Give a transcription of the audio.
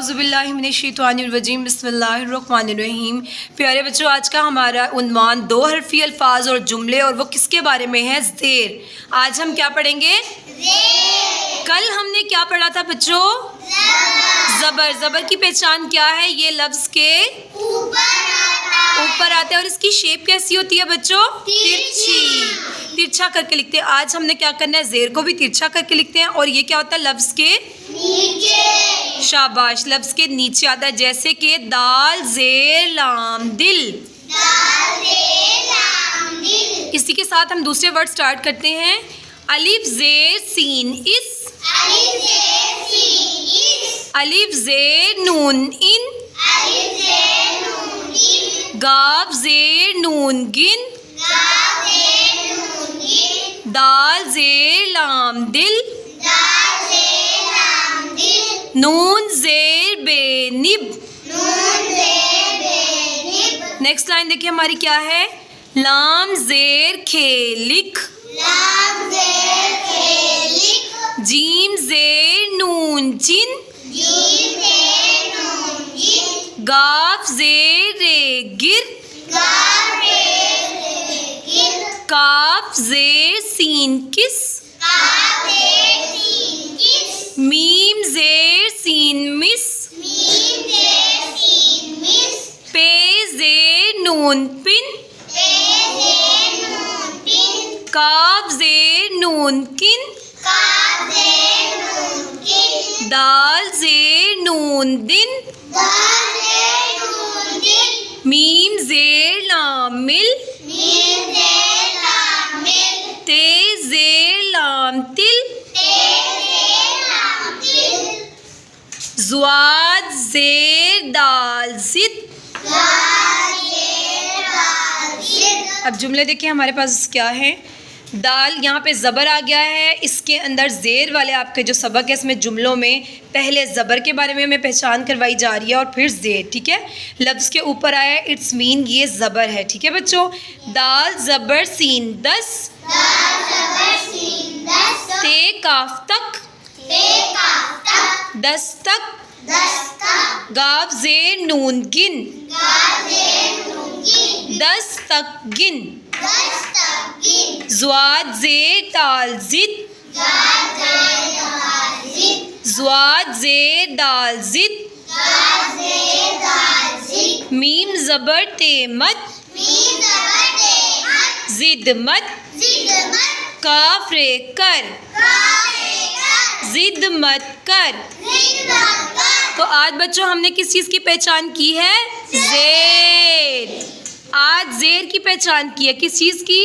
बिस्मिल्लाहिर्रहमानिर्रहीम बिस्मिल्लाहिर्रहमानिर्रहीम। प्यारे बच्चों, आज का हमारा उन्वान दो हरफी अल्फाज और जुमले, और वो किसके बारे में है? ज़ेर। आज हम क्या पढ़ेंगे? कल हमने क्या पढ़ा था बच्चों? ज़बर। ज़बर की पहचान क्या है? ये लफ्ज़ के ऊपर आता है और इसकी शेप कैसी होती है बच्चों? तिरछी। तिरछा करके लिखते हैं। आज हमने क्या करना है? ज़ेर को भी तिरछा करके लिखते हैं। और ये क्या होता है? लफ्ज़ के नीचे। शाबाश, लफ्ज़ के नीचे आता है। जैसे कि दाल ज़ेर लाम दिल। इसी के साथ हम दूसरे वर्ड स्टार्ट करते हैं। अलिफ ज़ेर सीन इस। अलिफ ज़ेर नून इन। गाफ ज़ेर नून गिन। दाल ज़ेर लाम दिल। नून ज़ेर बेनिब। नेक्स्ट लाइन देखिए हमारी क्या है? लाम ज़ेर खेलिक। जीम ज़ेर नून जिन। गाफ ज़ेर रेगिर। काफ ज़ेर सीन किस। मीम ज़ेर सीन मिस। पे ज़ेर नून पिन। काफ ज़ेर नून किन। दाल ज़ेर नून दिन। मीम ज़ेर लाम मिल। ते ज़ेर लाम तिल। ज़ुआद ज़ेर दाल ज़िद। अब जुमले देखिए हमारे पास क्या है। दाल, यहाँ पे ज़बर आ गया है। इसके अंदर ज़ेर वाले आपके जो सबक है, इसमें जुमलों में पहले ज़बर के बारे में हमें पहचान करवाई जा रही है और फिर ज़ेर। ठीक है, लफ्ज़ के ऊपर आया है, इट्स मीन ये ज़बर है। ठीक है बच्चों, दाल ज़बर सीन 10। ते काफ तक 10 तक। गाफ ज़ेर नून गिन 10 तक गिन। ज़ुआद ज़ेर दाल ज़िद। ज़ुआद ज़ेर दाल ज़िद। मीम ज़बर ते मत। ज़िद मत। काफ रे कर। ज़िद मत कर। तो आज बच्चों हमने किस चीज़ की पहचान की है? ज़ेर। आज ज़ेर की पहचान की है। किस चीज़ की?